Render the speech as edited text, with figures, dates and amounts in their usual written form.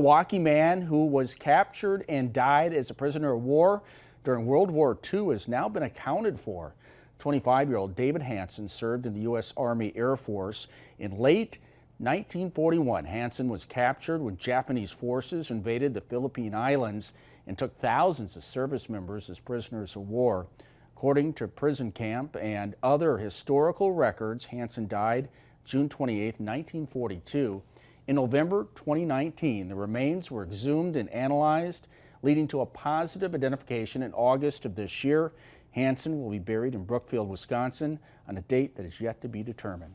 Milwaukee man who was captured and died as a prisoner of war during World War II has now been accounted for. 25-year-old David Hansen served in the U.S. Army Air Force. In late 1941, Hansen was captured when Japanese forces invaded the Philippine Islands and took thousands of service members as prisoners of war. According to prison camp and other historical records, Hansen died June 28, 1942. In November 2019, the remains were exhumed and analyzed, leading to a positive identification in August of this year. Hansen will be buried in Brookfield, Wisconsin, on a date that is yet to be determined.